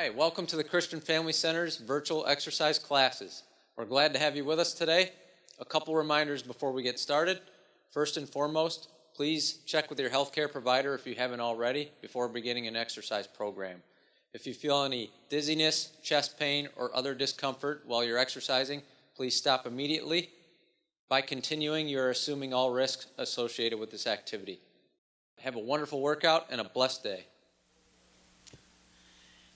Hi, welcome to the Christian Family Center's virtual exercise classes. We're glad to have you with us today. A couple reminders before we get started. First and foremost, please check with your healthcare provider if you haven't already before beginning an exercise program. If you feel any dizziness, chest pain, or other discomfort while you're exercising, please stop immediately. By continuing, you're assuming all risks associated with this activity. Have a wonderful workout and a blessed day.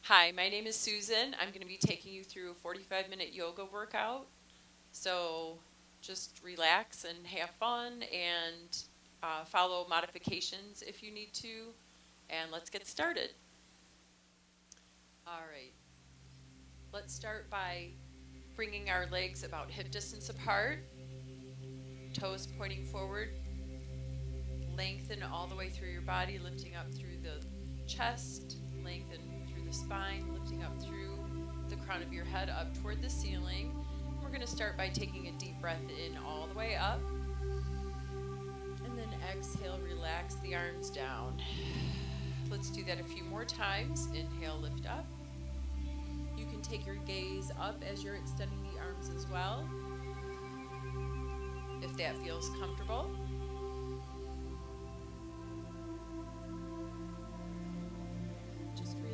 Hi, my name is Susan. I'm going to be taking you through a 45-minute yoga workout. So just relax and have fun and follow modifications if you need to. And let's get started. All right. Let's start by bringing our legs about hip distance apart. Toes pointing forward. Lengthen all the way through your body, lifting up through the chest. Lengthen the spine, lifting up through the crown of your head up toward the ceiling. We're going to start by taking a deep breath in all the way up. And then exhale, relax the arms down. Let's do that a few more times. Inhale, lift up. You can take your gaze up as you're extending the arms as well, if that feels comfortable.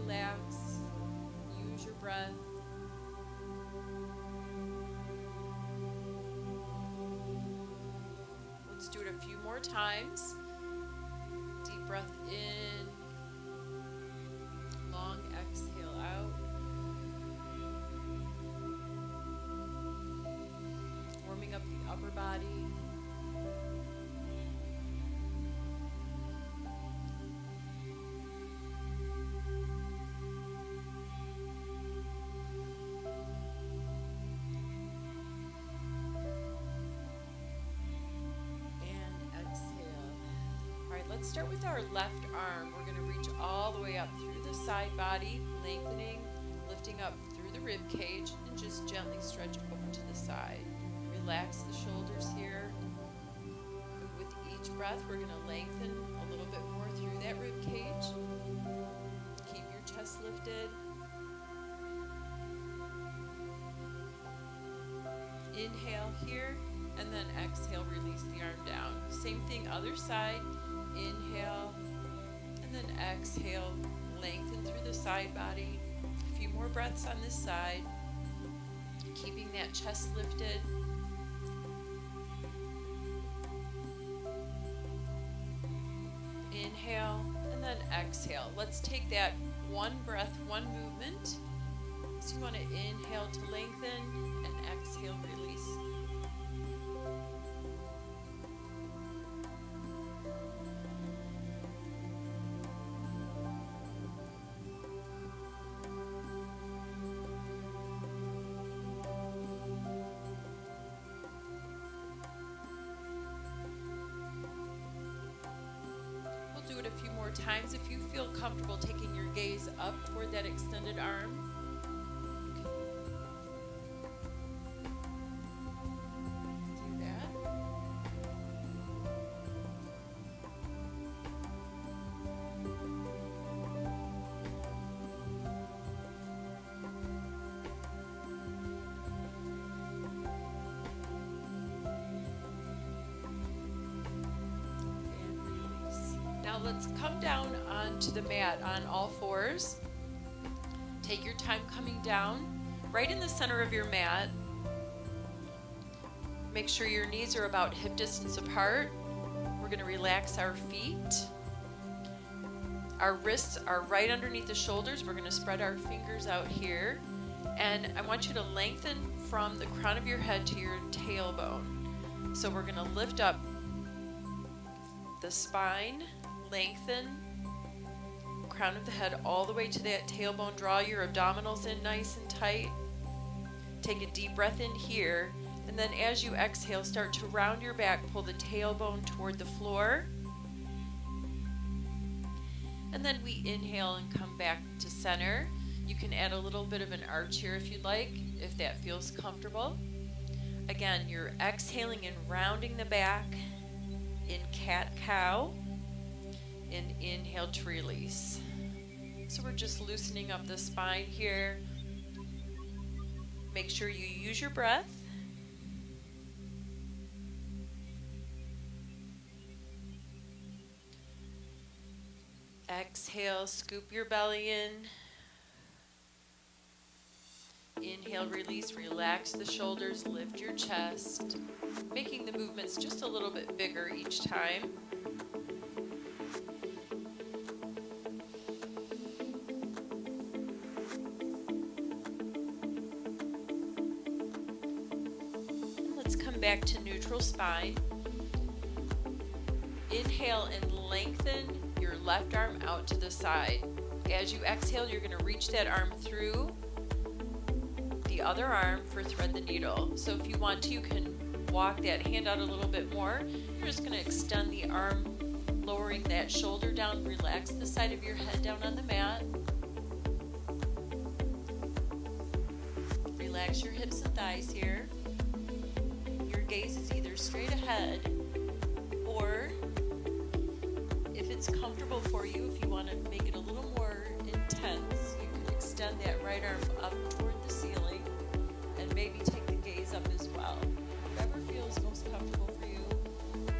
Relax, use your breath. Let's do it a few more times. Deep breath in, long exhale out. Warming up the upper body. Let's start with our left arm. We're going to reach all the way up through the side body, lengthening, lifting up through the rib cage, and just gently stretch over to the side. Relax the shoulders here. With each breath, we're going to lengthen a little bit more through that rib cage. Keep your chest lifted. Inhale here, and then exhale, release the arm down. Same thing, other side. Inhale, and then exhale, lengthen through the side body. A few more breaths on this side, keeping that chest lifted. Inhale, and then exhale. Let's take that one breath, one movement. So you want to inhale to lengthen and exhale, release. Do it a few more times. If you feel comfortable taking your gaze up toward that extended arm. Do that. Now let's come down onto the mat on all fours. Take your time coming down right in the center of your mat. Make sure your knees are about hip distance apart. We're going to relax our feet. Our wrists are right underneath the shoulders. We're going to spread our fingers out here. And I want you to lengthen from the crown of your head to your tailbone. So we're going to lift up the spine. Lengthen, crown of the head all the way to that tailbone. Draw your abdominals in nice and tight. Take a deep breath in here. And then as you exhale, start to round your back. Pull the tailbone toward the floor. And then we inhale and come back to center. You can add a little bit of an arch here if you'd like, if that feels comfortable. Again, you're exhaling and rounding the back in cat-cow. And inhale to release. So we're just loosening up the spine here. Make sure you use your breath. Exhale, scoop your belly in. Inhale, release, relax the shoulders, lift your chest, making the movements just a little bit bigger each time. Let's come back to neutral spine. Inhale and lengthen your left arm out to the side. As you exhale, you're going to reach that arm through the other arm for thread the needle. So if you want to, you can walk that hand out a little bit more. You're just going to extend the arm, lowering that shoulder down. Relax the side of your head down on the mat. Relax your hips and thighs here. Your gaze is either straight ahead, or if it's comfortable for you, if you want to make it a little more intense, you can extend that right arm up toward the ceiling and maybe take the gaze up as well. Whatever feels most comfortable for you.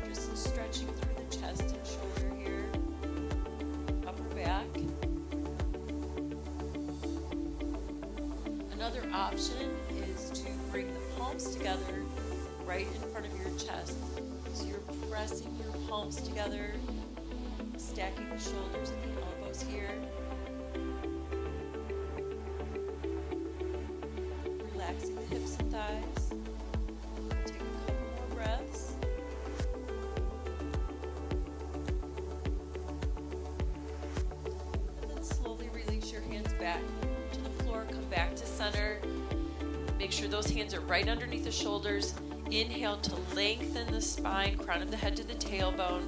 Just stretching through the chest and shoulder here, upper back. Another option is to bring the palms together right in front of your chest. So you're pressing your palms together, stacking the shoulders and the elbows here. Relaxing the hips and thighs. Take a couple more breaths. And then slowly release your hands back to the floor. Come back to center. Make sure those hands are right underneath the shoulders. Inhale to lengthen the spine, crown of the head to the tailbone.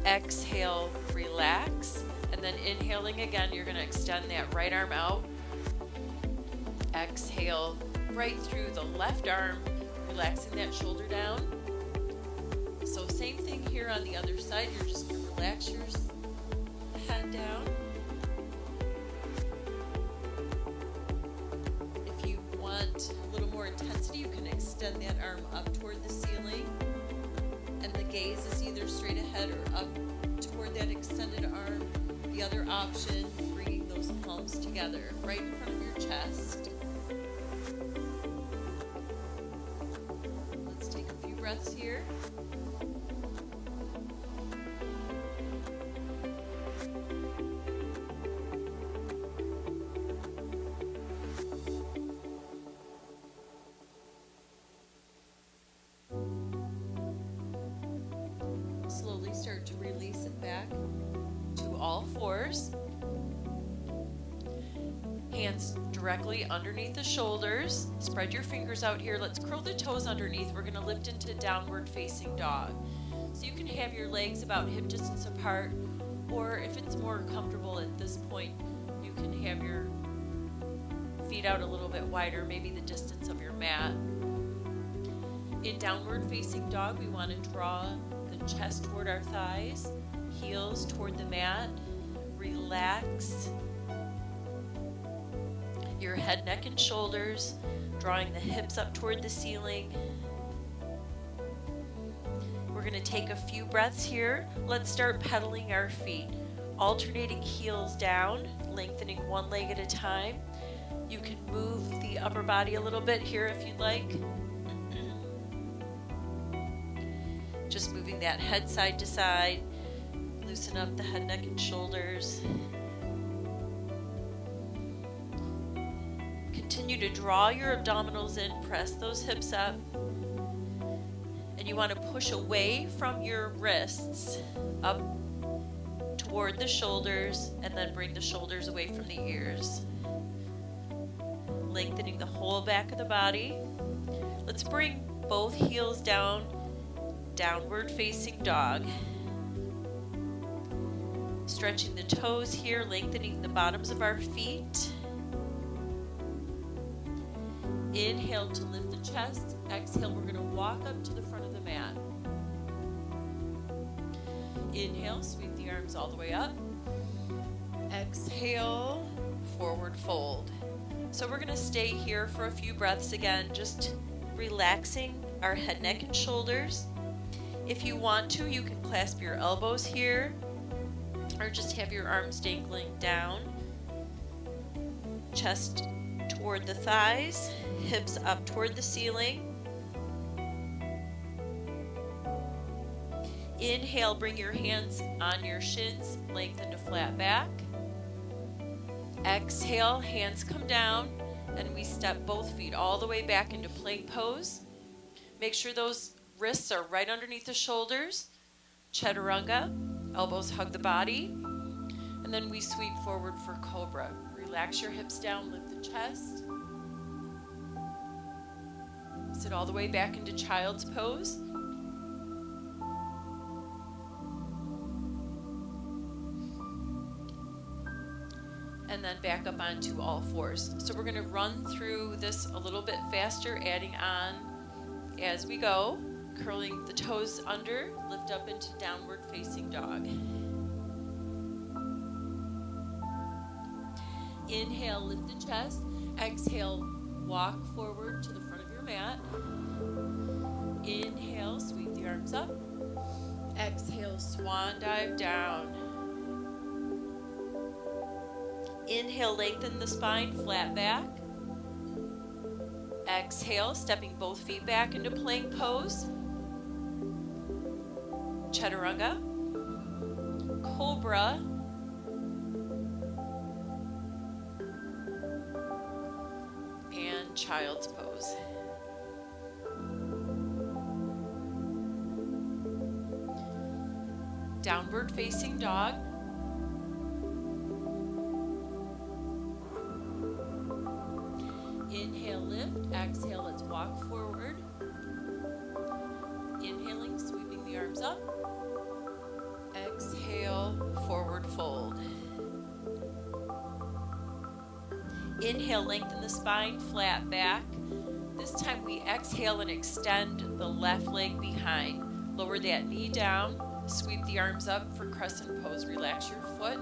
Exhale, relax. And then inhaling again, you're going to extend that right arm out. Exhale right through the left arm, relaxing that shoulder down. So same thing here on the other side. You're just going to relax your head down. If you want a little more intensity, you can extend that arm up toward the ceiling. And the gaze is either straight ahead or up toward that extended arm. The other option, bringing those palms together right in front of your chest. Let's take a few breaths here. Slowly start to release it back to all fours. Hands directly underneath the shoulders. Spread your fingers out here. Let's curl the toes underneath. We're going to lift into downward facing dog. So you can have your legs about hip distance apart, or if it's more comfortable at this point, you can have your feet out a little bit wider, maybe the distance of your mat. In downward facing dog, we want to draw the chest toward our thighs, heels toward the mat. Relax your head, neck, and shoulders, drawing the hips up toward the ceiling. We're going to take a few breaths here. Let's start pedaling our feet, alternating heels down, lengthening one leg at a time. You can move the upper body a little bit here if you'd like. Just moving that head side to side. Loosen up the head, neck, and shoulders. Continue to draw your abdominals in, press those hips up. And you want to push away from your wrists, up toward the shoulders, and then bring the shoulders away from the ears. Lengthening the whole back of the body. Let's bring both heels down, downward facing dog. Stretching the toes here, lengthening the bottoms of our feet. Inhale to lift the chest. Exhale, we're going to walk up to the front of the mat. Inhale, sweep the arms all the way up. Exhale, forward fold. So we're going to stay here for a few breaths again, just relaxing our head, neck, and shoulders. If you want to, you can clasp your elbows here or just have your arms dangling down. Chest toward the thighs, hips up toward the ceiling. Inhale, bring your hands on your shins, lengthen to flat back. Exhale, hands come down, and we step both feet all the way back into plank pose. Make sure those wrists are right underneath the shoulders. Chaturanga, elbows hug the body. And then we sweep forward for cobra. Relax your hips down, lift the chest. Sit all the way back into child's pose. And then back up onto all fours. So we're going to run through this a little bit faster, adding on as we go. Curling the toes under, lift up into downward facing dog. Inhale, lift the chest. Exhale, walk forward to the front of your mat. Inhale, sweep the arms up. Exhale, swan dive down. Inhale, lengthen the spine, flat back. Exhale, stepping both feet back into plank pose. Chaturanga. Cobra. And child's pose. Downward facing dog. Inhale, lift. Exhale, let's walk forward. Inhaling, sweeping the arms up. Exhale, forward fold. Inhale, lengthen the spine, flat back. This time we exhale and extend the left leg behind. Lower that knee down. Sweep the arms up for crescent pose. Relax your foot.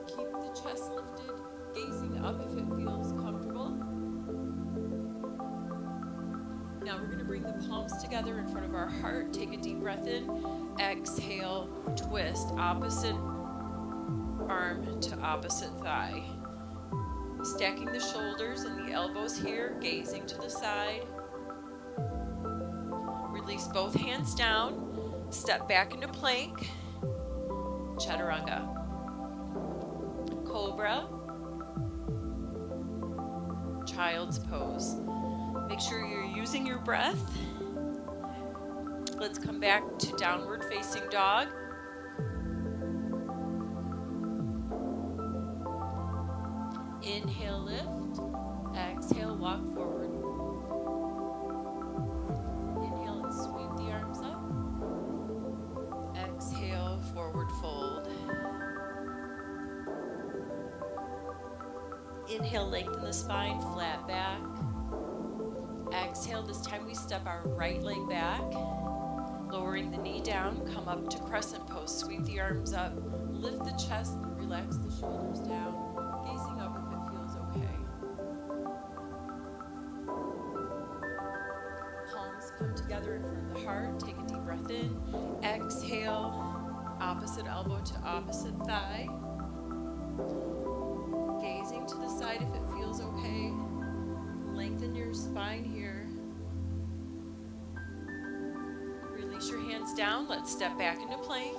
Keep the chest lifted, gazing up if it feels comfortable. Now we're going to bring the palms together in front of our heart. Take a deep breath in. Exhale, twist, opposite arm to opposite thigh. Stacking the shoulders and the elbows here, gazing to the side. Release both hands down. Step back into plank. Chaturanga. Cobra. Child's pose. Make sure you're using your breath. Let's come back to downward facing dog. Inhale, lift. Exhale, walk forward. Inhale and sweep the arms up. Exhale, forward fold. Inhale, lengthen the spine, flat back. Exhale, this time we step our right leg back. Lowering the knee down, come up to crescent pose. Sweep the arms up, lift the chest, relax the shoulders down. Gazing up if it feels okay. Palms come together in front of the heart. Take a deep breath in. Exhale, opposite elbow to opposite thigh. Gazing to the side if it feels okay. Lengthen your spine here. Release your hands down. Let's step back into plank.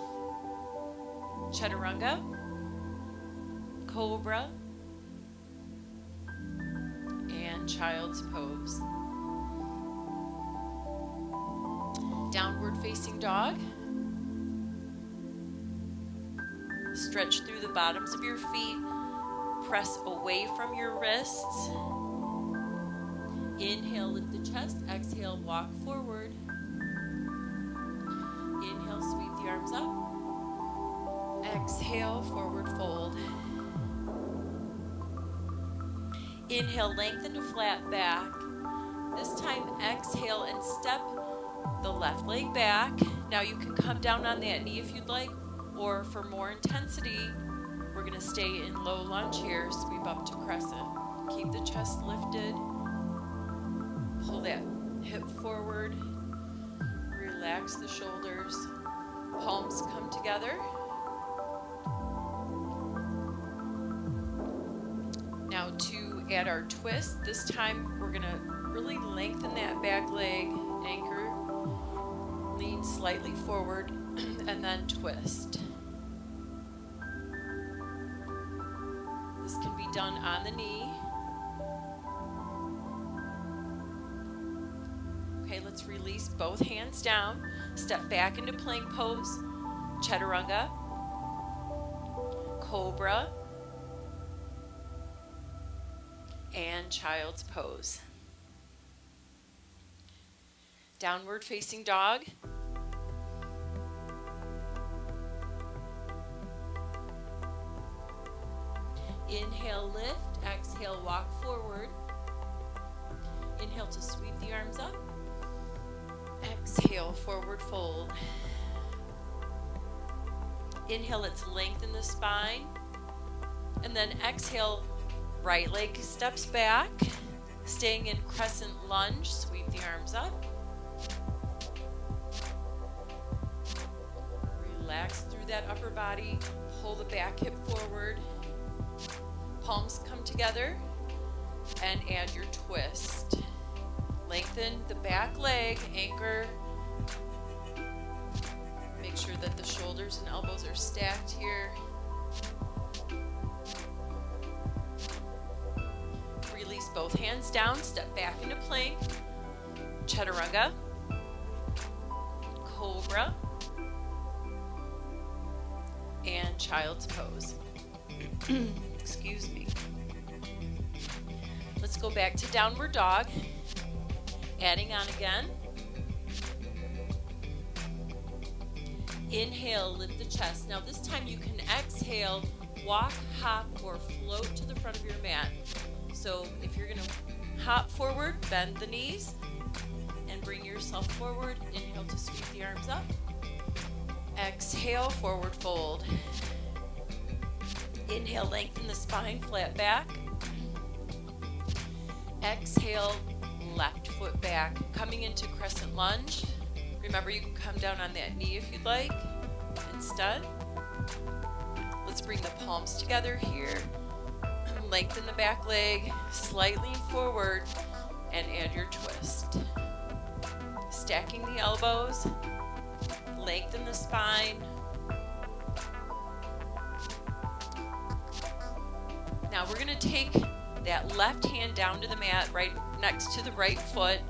Chaturanga. Cobra. And child's pose. Downward facing dog. Stretch through the bottoms of your feet. Press away from your wrists. Inhale, lift the chest. Exhale, walk forward. Inhale, sweep the arms up. Exhale, forward fold. Inhale, lengthen to flat back. This time, exhale and step the left leg back. Now you can come down on that knee if you'd like, or for more intensity, We're going to stay in low lunge here, sweep up to crescent. Keep the chest lifted. Pull that hip forward. Relax the shoulders. Palms come together. Now to add our twist, this time we're going to really lengthen that back leg, anchor, lean slightly forward, and then twist. This can be done on the knee. Okay, let's release both hands down. Step back into plank pose, chaturanga, cobra, and child's pose. Downward facing dog. Inhale, lift. Exhale, walk forward. Inhale to sweep the arms up. Exhale, forward fold. Inhale, let's lengthen the spine. And then exhale, right leg steps back. Staying in crescent lunge, sweep the arms up. Relax through that upper body. Pull the back hip forward. Palms come together. And add your twist. Lengthen the back leg, anchor. Make sure that the shoulders and elbows are stacked here. Release both hands down, step back into plank. Chaturanga. Cobra. And child's pose. Excuse me. Let's go back to downward dog. Adding on again. Inhale, lift the chest. Now this time you can exhale, walk, hop, or float to the front of your mat. So if you're going to hop forward, bend the knees, and bring yourself forward. Inhale to sweep the arms up. Exhale, forward fold. Inhale, lengthen the spine, flat back. Exhale, left foot back, coming into crescent lunge. Remember, you can come down on that knee if you'd like instead. Let's bring the palms together here. Lengthen the back leg, slightly forward, and add your twist. Stacking the elbows, lengthen the spine. Now we're going to take that left hand down to the mat, right next to the right foot.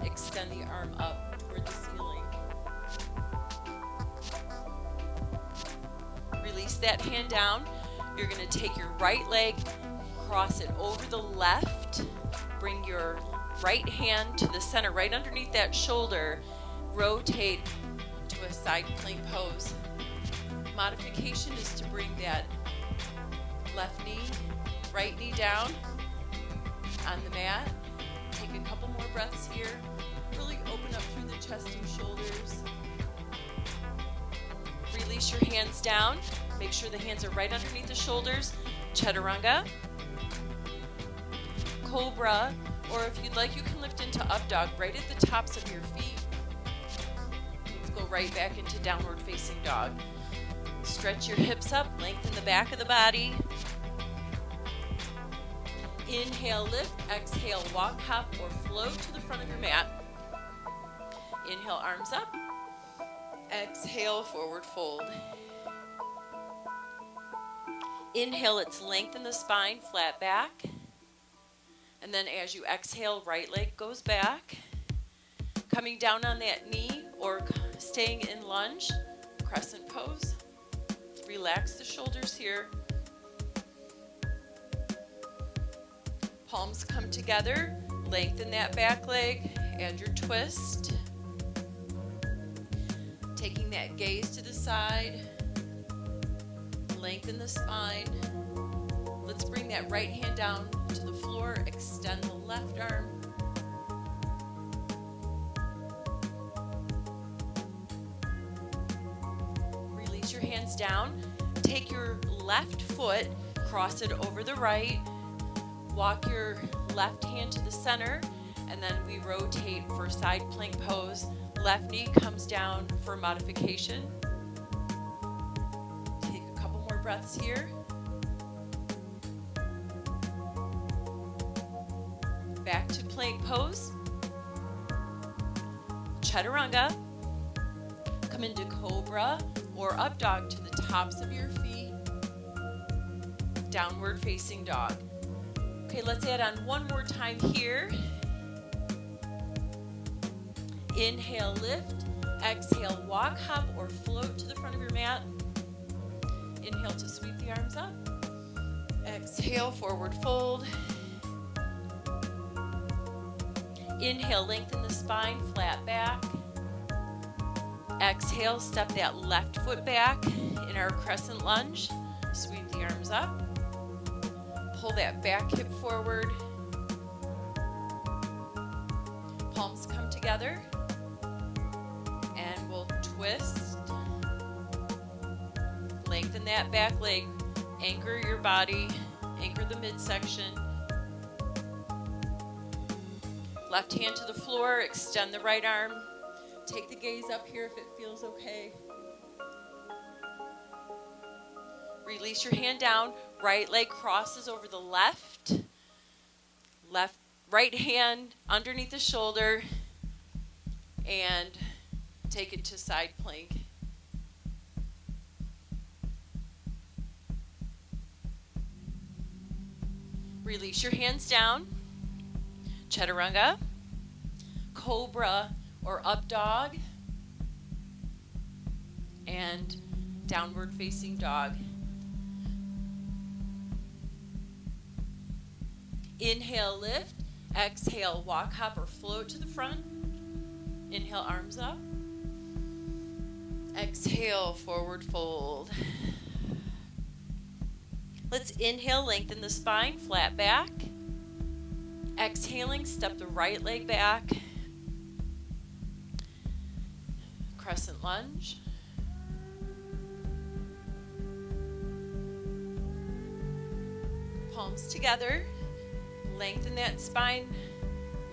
Extend the arm up toward the ceiling. Release that hand down. You're going to take your right leg, cross it over the left. Bring your right hand to the center, right underneath that shoulder. Rotate to a side plank pose. Modification is to bring that left knee, right knee down on the mat. Take a couple more breaths here. Really open up through the chest and shoulders. Release your hands down. Make sure the hands are right underneath the shoulders. Chaturanga. Cobra, or if you'd like, you can lift into up dog right at the tops of your feet. Let's go right back into downward facing dog. Stretch your hips up, lengthen the back of the body. Inhale, lift. Exhale, walk, hop, or float to the front of your mat. Inhale, arms up. Exhale, forward fold. Inhale, let's lengthen the spine, flat back. And then as you exhale, right leg goes back. Coming down on that knee or staying in lunge, crescent pose. Relax the shoulders here. Palms come together, lengthen that back leg, add your twist. Taking that gaze to the side, lengthen the spine. Let's bring that right hand down to the floor, extend the left arm. Release your hands down. take your left foot, cross it over the right, walk your left hand to the center, and then we rotate for side plank pose. Left knee comes down for modification. Take a couple more breaths here. Back to plank pose. Chaturanga. Come into cobra or up dog to the tops of your feet. Downward facing dog. Okay, let's add on one more time here. Inhale, lift. Exhale, walk, hop, or float to the front of your mat. Inhale to sweep the arms up. Exhale, forward fold. Inhale, lengthen the spine, flat back. Exhale, step that left foot back in our crescent lunge. Sweep the arms up. Pull that back hip forward. Palms come together. And we'll twist. Lengthen that back leg. Anchor your body. Anchor the midsection. Left hand to the floor. Extend the right arm. Take the gaze up here if it feels okay. Release your hand down. Right leg crosses over the left. Right hand underneath the shoulder. And take it to side plank. Release your hands down. Chaturanga. Cobra or up dog, and downward facing dog. Inhale, lift. Exhale, walk, hop, or float to the front. Inhale, arms up. Exhale, forward fold. Let's inhale, lengthen the spine, flat back. Exhaling, step the right leg back. Crescent lunge. Palms together. Lengthen that spine.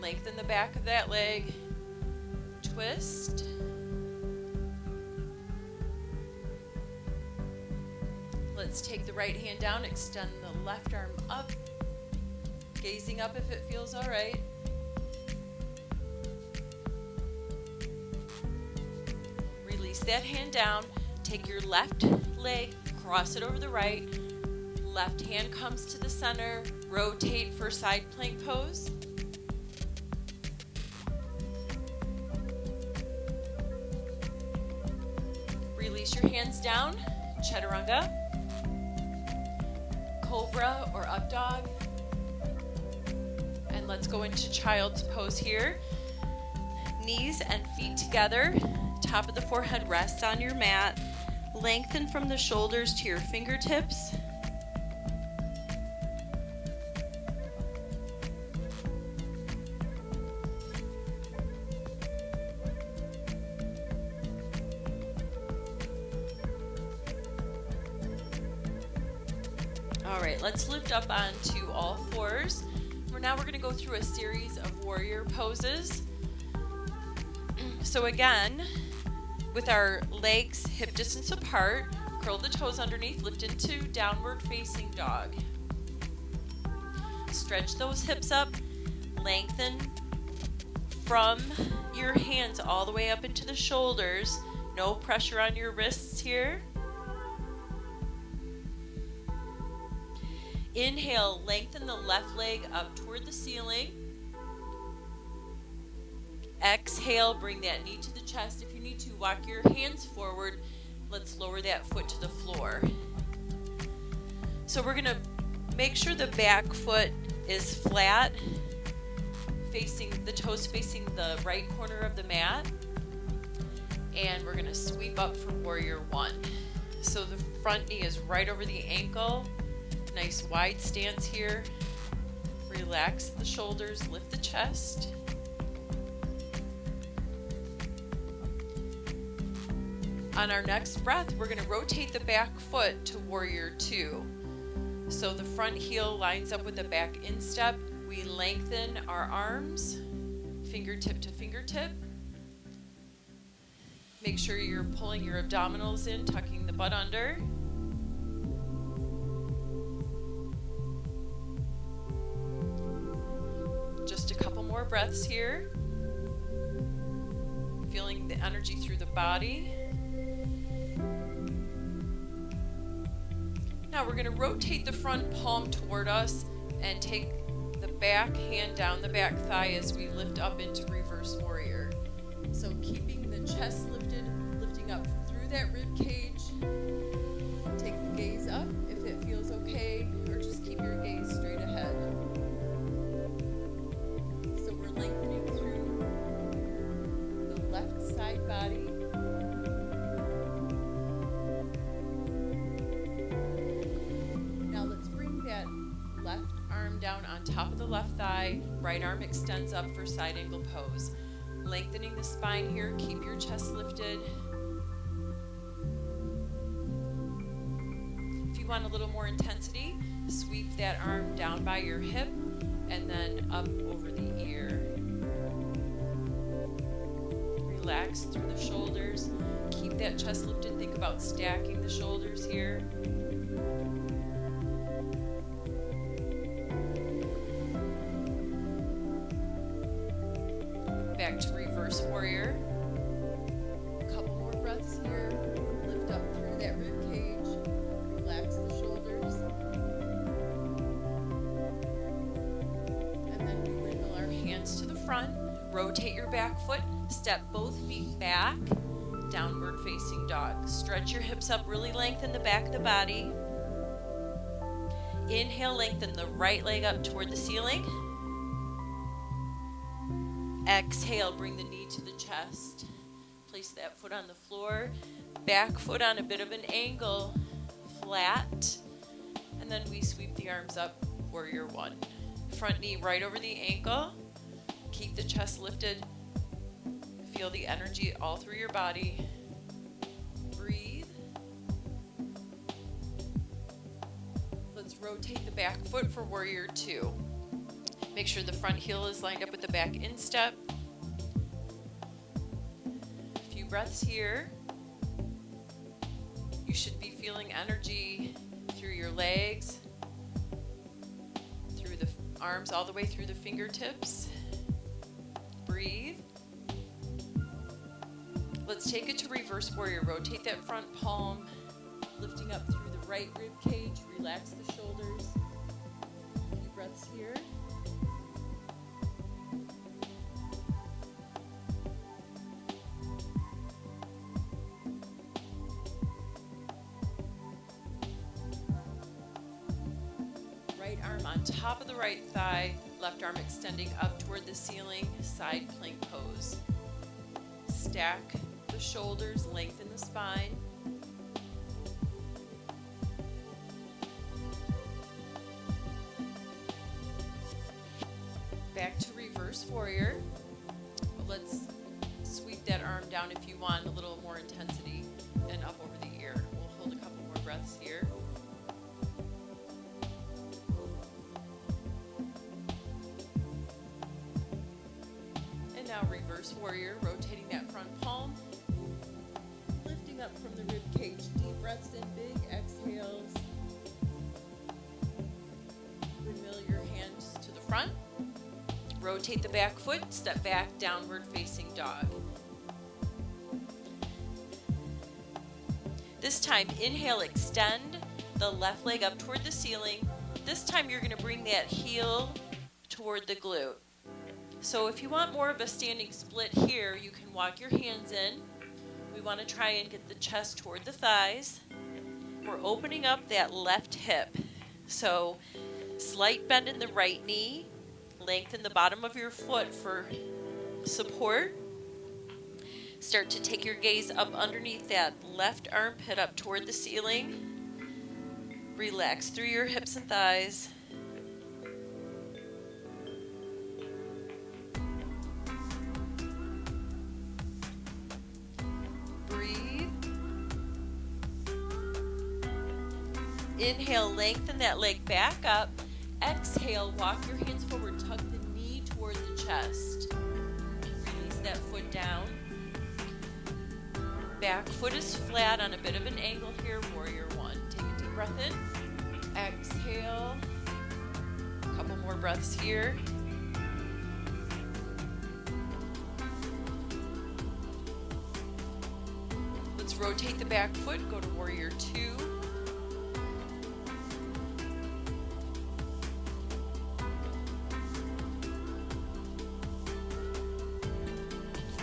Lengthen the back of that leg. Twist. Let's take the right hand down. Extend the left arm up. Gazing up if it feels all right. Release that hand down. Take your left leg, cross it over the right. Left hand comes to the center. Rotate for side plank pose. Release your hands down. Chaturanga. Cobra or up dog. And let's go into child's pose here. Knees and feet together. Top of the forehead rests on your mat. Lengthen from the shoulders to your fingertips. All right, let's lift up onto all fours. Now we're going to go through a series of warrior poses. So again, with our legs hip distance apart, curl the toes underneath, lift into downward facing dog. Stretch those hips up, lengthen from your hands all the way up into the shoulders. No pressure on your wrists here. Inhale, lengthen the left leg up toward the ceiling. Exhale, bring that knee to the chest. If you need to, walk your hands forward. Let's lower that foot to the floor. So we're going to make sure the back foot is flat, facing the toes facing the right corner of the mat. And we're going to sweep up for warrior one. So the front knee is right over the ankle. Nice wide stance here. Relax the shoulders, lift the chest. On our next breath, we're going to rotate the back foot to warrior two. So the front heel lines up with the back instep. We lengthen our arms, fingertip to fingertip. Make sure you're pulling your abdominals in, tucking the butt under. Just a couple more breaths here. Feeling the energy through the body. Now we're going to rotate the front palm toward us and take the back hand down the back thigh as we lift up into reverse warrior. So keeping the chest lifted, lifting up through that rib cage. Take the gaze up if it feels okay, or just keep your gaze straight ahead. So we're lengthening through the left side body. Now let's bring that left arm down on top of the left thigh. Right arm extends up for side angle pose. Lengthening the spine here, keep your chest lifted. If you want a little more intensity, sweep that arm down by your hip and then up over the ear. Relax through the shoulders. Keep that chest lifted. Think about stacking the shoulders here. Back to reverse warrior. A couple more breaths here. Lift up through that rib cage. Relax the shoulders. And then we wiggle our hands to the front. Rotate your back foot. Step both feet back. Downward facing dog. Stretch your hips up. Really lengthen the back of the body. Inhale, lengthen the right leg up toward the ceiling. Exhale, bring the knee to the chest. Place that foot on the floor. Back foot on a bit of an angle, flat. And then we sweep the arms up, warrior one. Front knee right over the ankle. Keep the chest lifted. Feel the energy all through your body. Breathe. Let's rotate the back foot for warrior two. Make sure the front heel is lined up with the back instep. A few breaths here. You should be feeling energy through your legs, through the arms all the way through the fingertips. Breathe. Let's take it to reverse warrior. Rotate that front palm, lifting up through the right rib cage. Relax the shoulders. A few breaths here. Right arm on top of the right thigh, left arm extending up toward the ceiling, side plank pose. Stack the shoulders, lengthen the spine. Back to reverse warrior. Let's sweep that arm down if you want a little more intensity and up over the ear. We'll hold a couple more breaths here. Now reverse warrior, rotating that front palm, lifting up from the rib cage. Deep breaths in, big exhales. Windmill your hands to the front. Rotate the back foot, step back, downward facing dog. This time, inhale, extend the left leg up toward the ceiling. This time you're going to bring that heel toward the glute. So if you want more of a standing split here, you can walk your hands in. We want to try and get the chest toward the thighs. We're opening up that left hip. So slight bend in the right knee. Lengthen the bottom of your foot for support. Start to take your gaze up underneath that left armpit up toward the ceiling. Relax through your hips and thighs. Breathe. Inhale, lengthen that leg back up. Exhale, walk your hands forward, tuck the knee toward the chest. Release that foot down. Back foot is flat on a bit of an angle here, warrior one. Take a deep breath in. Exhale. A couple more breaths here. Let's rotate the back foot, go to warrior two.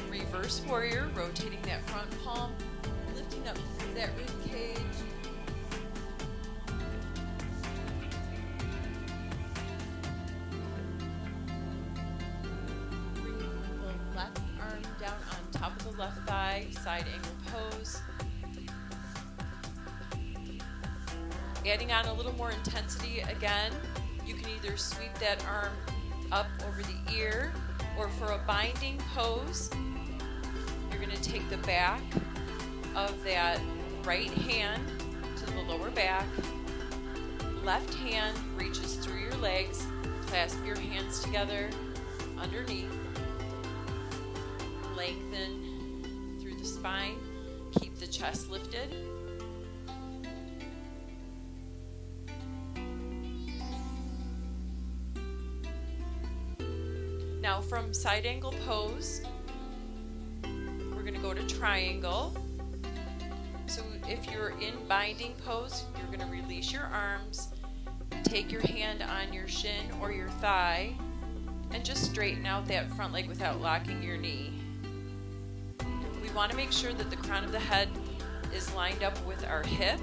Reverse warrior, rotating that front palm, lifting up through that rib cage. Bring the left arm down on top of the left thigh, side angle pose. Adding on a little more intensity again, you can either sweep that arm up over the ear, or for a binding pose, you're going to take the back of that right hand to the lower back. Left hand reaches through your legs. Clasp your hands together underneath. Lengthen through the spine. Keep the chest lifted. Now from side angle pose, we're going to go to triangle. So if you're in binding pose, you're going to release your arms, take your hand on your shin or your thigh, and just straighten out that front leg without locking your knee. We want to make sure that the crown of the head is lined up with our hip,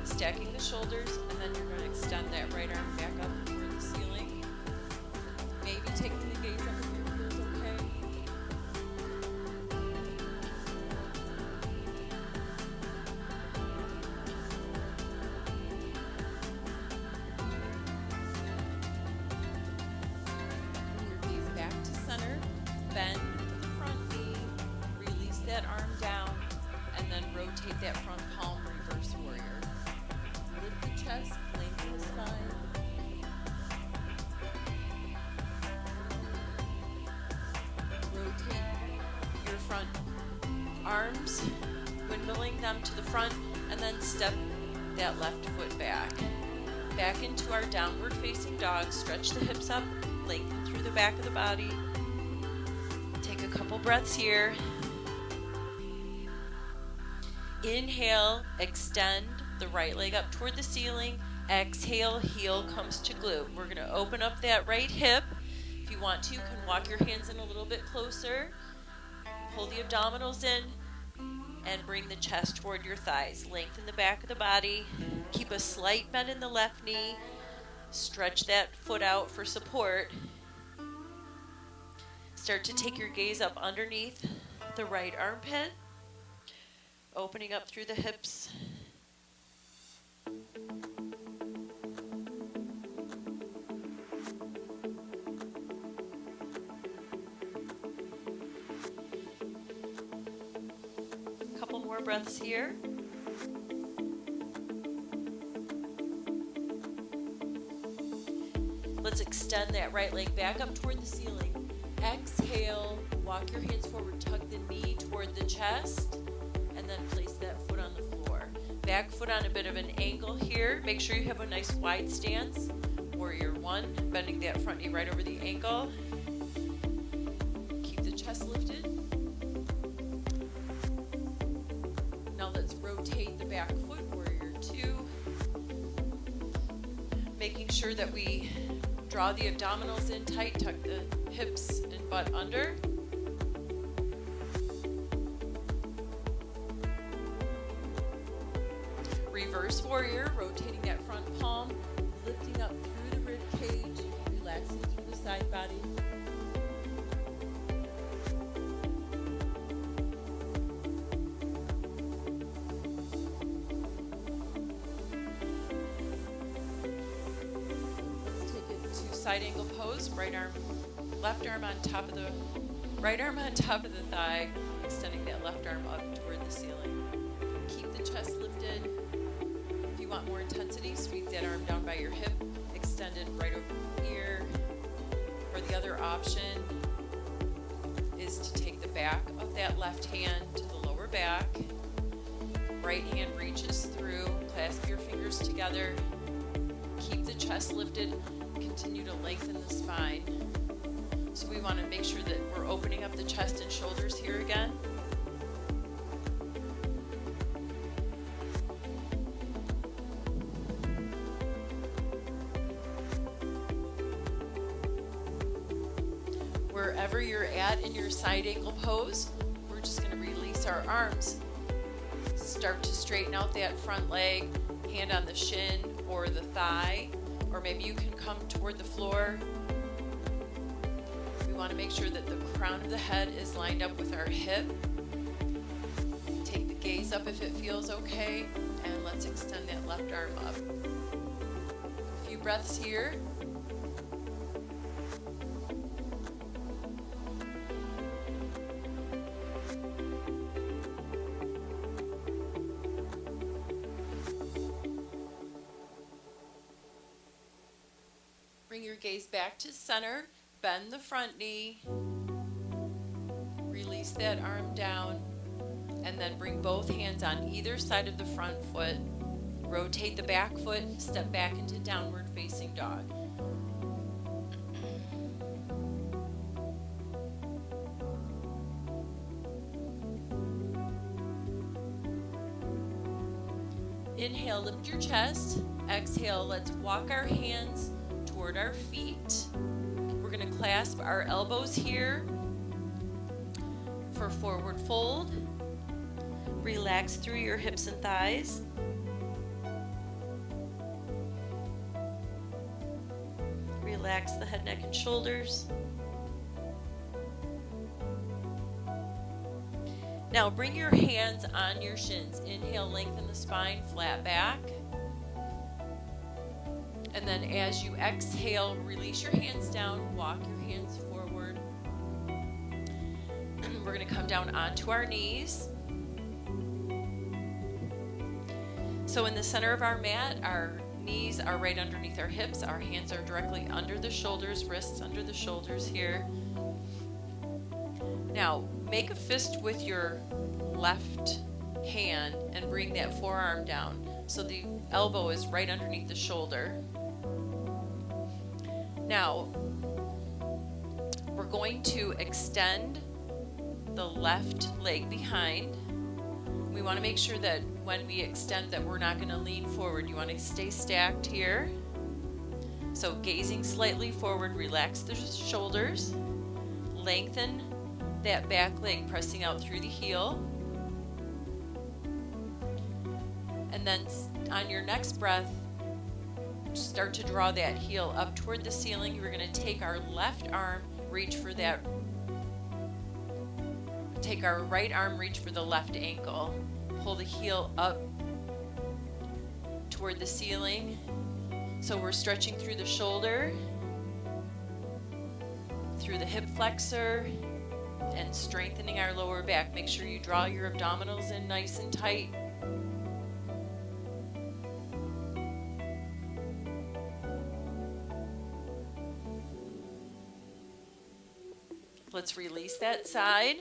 stacking the shoulders, and then you're going to extend that right arm back up toward the ceiling. Maybe taking the gaze up if it feels okay. Bring your gaze back to center. Bend the front knee. Release that arm down. And then rotate that front palm, reverse warrior. Lift the chest, lengthen the spine. Front arms, windmilling them to the front, and then step that left foot back. Back into our downward facing dog. Stretch the hips up, lengthen through the back of the body. Take a couple breaths here. Inhale, extend the right leg up toward the ceiling. Exhale, heel comes to glute. We're going to open up that right hip. If you want to, you can walk your hands in a little bit closer. Pull the abdominals in and bring the chest toward your thighs. Lengthen the back of the body. Keep a slight bend in the left knee. Stretch that foot out for support. Start to take your gaze up underneath the right armpit, opening up through the hips. Couple more breaths here. Let's extend that right leg back up toward the ceiling. Exhale, walk your hands forward, tuck the knee toward the chest, and then place that foot on the floor. Back foot on a bit of an angle here. Make sure you have a nice wide stance. Warrior one, bending that front knee right over the ankle. Keep the chest lifted. Now let's rotate the back foot, warrior two. Making sure that we draw the abdominals in tight, tuck the hips and butt under. Reverse warrior, rotating that front palm, lifting up through the rib cage, relaxing through the side body. Let's take it to side angle pose, left arm on top of the right arm on top of the thigh, extending that left arm up toward the ceiling. Keep the chest lifted. If you want lower intensity, sweep that arm down by your hip, extend it right over here. Or the other option is to take the back of that left hand to the lower back. Right hand reaches through, clasp your fingers together, keep the chest lifted, continue to lengthen the spine. So we want to make sure that we're opening up the chest and shoulders here again. Wherever you're at in your side angle pose, we're just going to release our arms. Start to straighten out that front leg, hand on the shin or the thigh, or maybe you can come toward the floor. We want to make sure that the crown of the head is lined up with our hip. Take the gaze up if it feels okay, and let's extend that left arm up. A few breaths here. Bring your gaze back to center, bend the front knee, release that arm down, and then bring both hands on either side of the front foot. Rotate the back foot, step back into downward facing dog. Inhale, lift your chest. Exhale, let's walk our hands toward our feet. We're going to clasp our elbows here for forward fold. Relax through your hips and thighs. Relax the head, neck, and shoulders. Now bring your hands on your shins. Inhale, lengthen the spine, flat back. And then as you exhale, release your hands down, walk your hands forward. We're going to come down onto our knees. So in the center of our mat, our knees are right underneath our hips. Our hands are directly under the shoulders, wrists under the shoulders here. Now, make a fist with your left hand and bring that forearm down. So the elbow is right underneath the shoulder. Now, we're going to extend the left leg behind. We want to make sure that when we extend that we're not going to lean forward. You want to stay stacked here. So gazing slightly forward, relax the shoulders. Lengthen that back leg, pressing out through the heel. And then on your next breath, start to draw that heel up toward the ceiling. We're going to take our left arm, reach for that. Take our right arm, reach for the left ankle. Pull the heel up toward the ceiling. So we're stretching through the shoulder, through the hip flexor, and strengthening our lower back. Make sure you draw your abdominals in nice and tight. Let's release that side.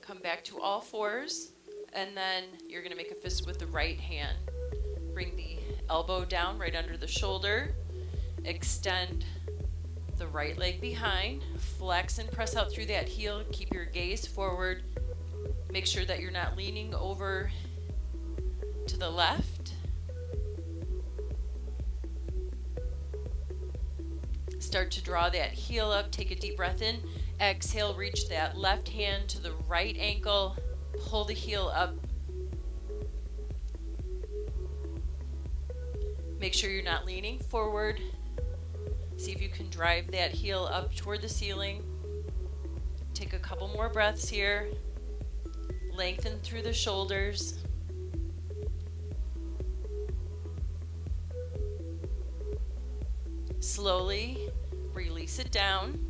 Come back to all fours, and then you're going to make a fist with the right hand. Bring the elbow down right under the shoulder. Extend the right leg behind. Flex and press out through that heel. Keep your gaze forward. Make sure that you're not leaning over to the left. Start to draw that heel up. Take a deep breath in. Exhale, reach that left hand to the right ankle. Pull the heel up. Make sure you're not leaning forward. See if you can drive that heel up toward the ceiling. Take a couple more breaths here. Lengthen through the shoulders. Slowly release it down.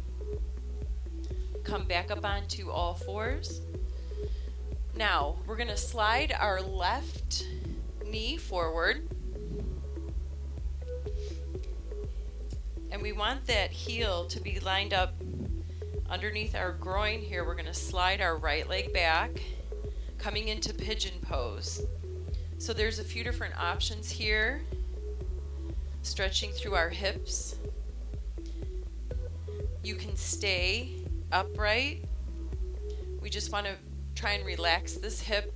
Come back up onto all fours. Now, we're going to slide our left knee forward. And we want that heel to be lined up underneath our groin here. We're going to slide our right leg back, coming into pigeon pose. So there's a few different options here. Stretching through our hips. You can stay upright. We just want to try and relax this hip.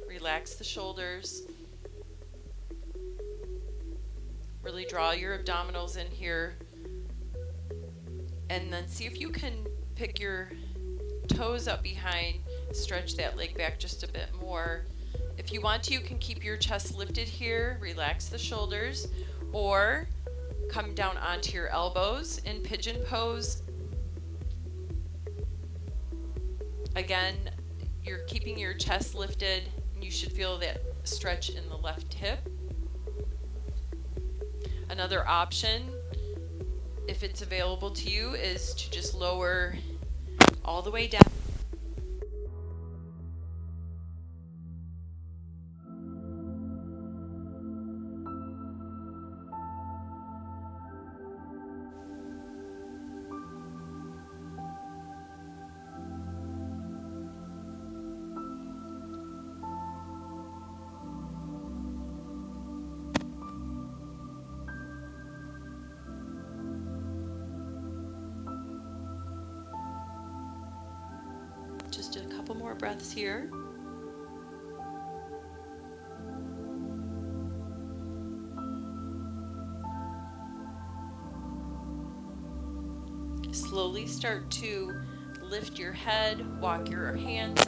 Relax the shoulders. Really draw your abdominals in here. And then see if you can pick your toes up behind, stretch that leg back just a bit more. If you want to, you can keep your chest lifted here, relax the shoulders, or come down onto your elbows in pigeon pose. Again, you're keeping your chest lifted, and you should feel that stretch in the left hip. Another option, if it's available to you, is to just lower all the way down. Just a couple more breaths here. Slowly start to lift your head, walk your hands.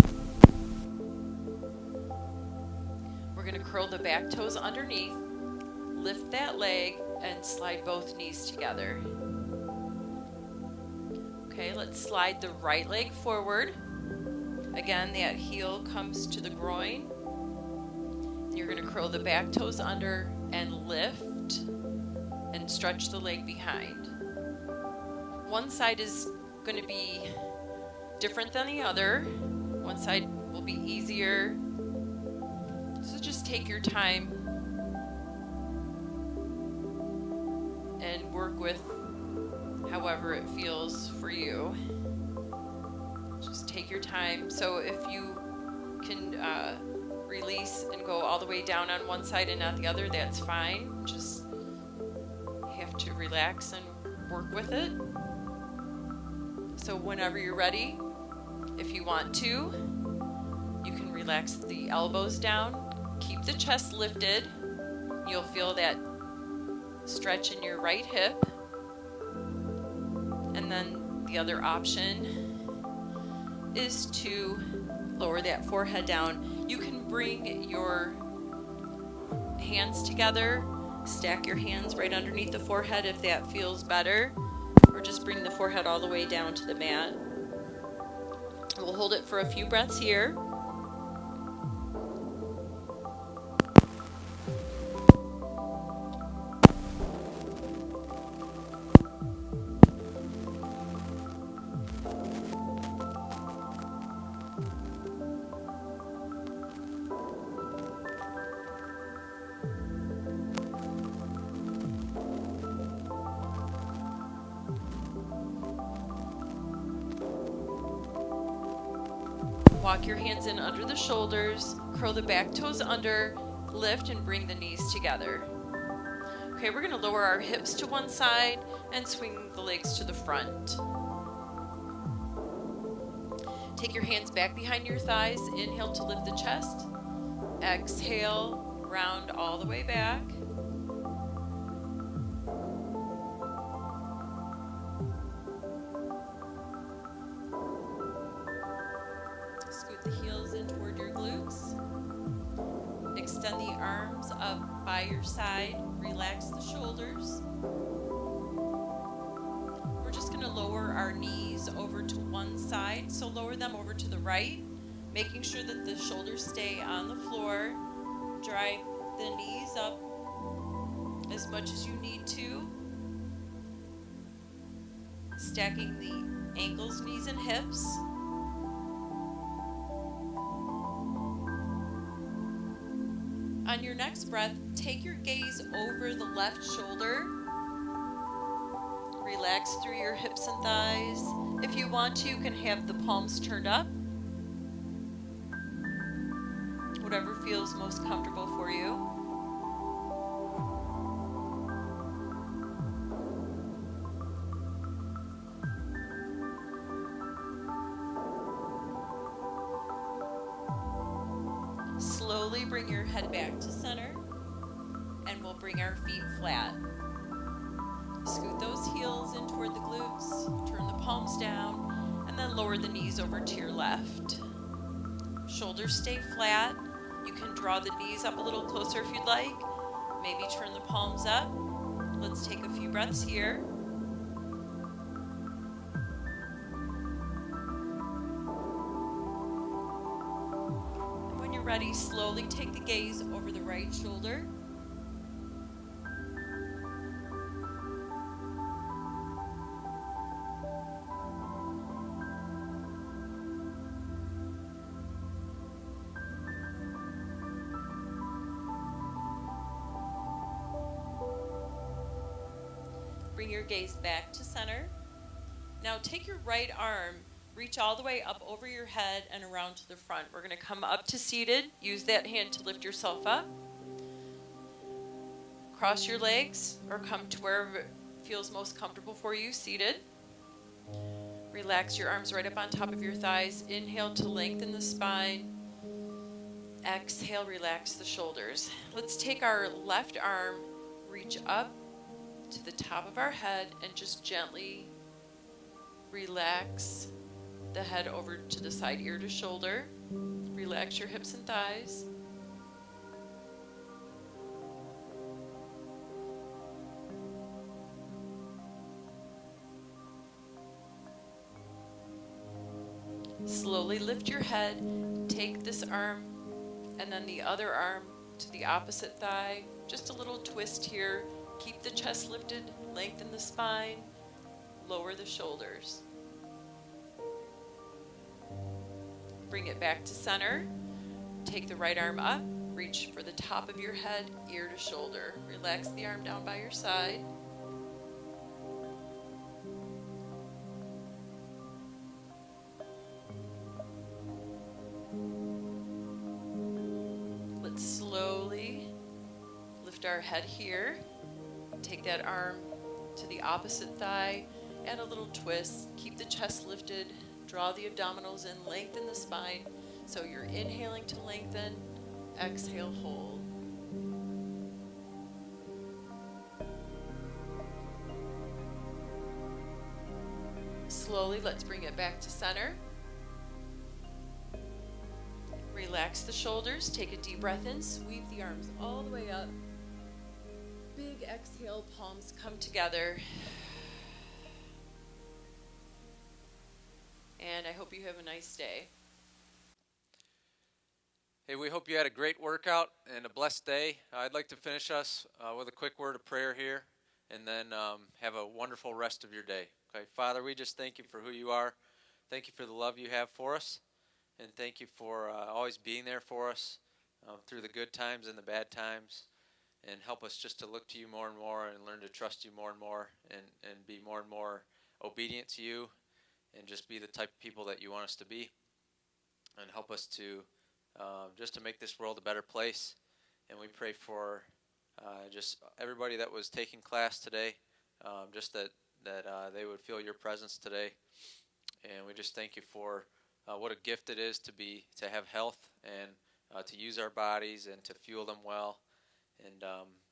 We're going to curl the back toes underneath, lift that leg, and slide both knees together. Okay, let's slide the right leg forward. Again, that heel comes to the groin. You're going to curl the back toes under and lift and stretch the leg behind. One side is going to be different than the other. One side will be easier. So just take your time and work with however it feels for you. Just take your time. So if you can release and go all the way down on one side and not the other, that's fine. Just have to relax and work with it. So whenever you're ready, if you want to, you can relax the elbows down, keep the chest lifted. You'll feel that stretch in your right hip. And then the other option is to lower that forehead down. You can bring your hands together, stack your hands right underneath the forehead if that feels better, or just bring the forehead all the way down to the mat. We'll hold it for a few breaths here. Walk your hands in under the shoulders, curl the back toes under, lift and bring the knees together. Okay, we're going to lower our hips to one side and swing the legs to the front. Take your hands back behind your thighs, inhale to lift the chest, exhale, round all the way back. Scoot the heels in toward your glutes. Extend the arms up by your side. Relax the shoulders. We're just going to lower our knees over to one side. So lower them over to the right, making sure that the shoulders stay on the floor. Drive the knees up as much as you need to. Stacking the ankles, knees, and hips. On your next breath, take your gaze over the left shoulder. Relax through your hips and thighs. If you want to, you can have the palms turned up. Whatever feels most comfortable for you. Slowly bring your head back to center, and we'll bring our feet flat. Scoot those heels in toward the glutes, turn the palms down, and then lower the knees over to your left. Shoulders stay flat. You can draw the knees up a little closer if you'd like. Maybe turn the palms up. Let's take a few breaths here. And when you're ready, slowly take the gaze over the right shoulder. Bring your gaze back to center. Now take your right arm, reach all the way up over your head and around to the front. We're going to come up to seated. Use that hand to lift yourself up. Cross your legs or come to wherever it feels most comfortable for you, seated. Relax your arms right up on top of your thighs. Inhale to lengthen the spine. Exhale, relax the shoulders. Let's take our left arm, reach up to the top of our head, and just gently relax the head over to the side, ear to shoulder. Relax your hips and thighs. Slowly lift your head. Take this arm and then the other arm to the opposite thigh. Just a little twist here. Keep the chest lifted, lengthen the spine, lower the shoulders. Bring it back to center. Take the right arm up, reach for the top of your head, ear to shoulder. Relax the arm down by your side. Let's slowly lift our head here. Take that arm to the opposite thigh, add a little twist, keep the chest lifted, draw the abdominals in, lengthen the spine. So you're inhaling to lengthen, exhale, hold. Slowly, let's bring it back to center. Relax the shoulders, take a deep breath in, sweep the arms all the way up. Big exhale, palms come together. And I hope you have a nice day. Hey, we hope you had a great workout and a blessed day. I'd like to finish us with a quick word of prayer here, and then have a wonderful rest of your day. Okay, Father, we just thank you for who you are. Thank you for the love you have for us, and thank you for always being there for us through the good times and the bad times. And help us just to look to you more and more and learn to trust you more and more and be more and more obedient to you and just be the type of people that you want us to be. And help us to just to make this world a better place. And we pray for just everybody that was taking class today, just that they would feel your presence today. And we just thank you for what a gift it is to have health and to use our bodies and to fuel them well. And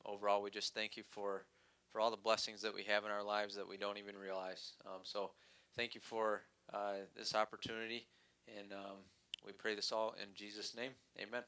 overall, we just thank you for all the blessings that we have in our lives that we don't even realize. So thank you for this opportunity, and we pray this all in Jesus' name. Amen.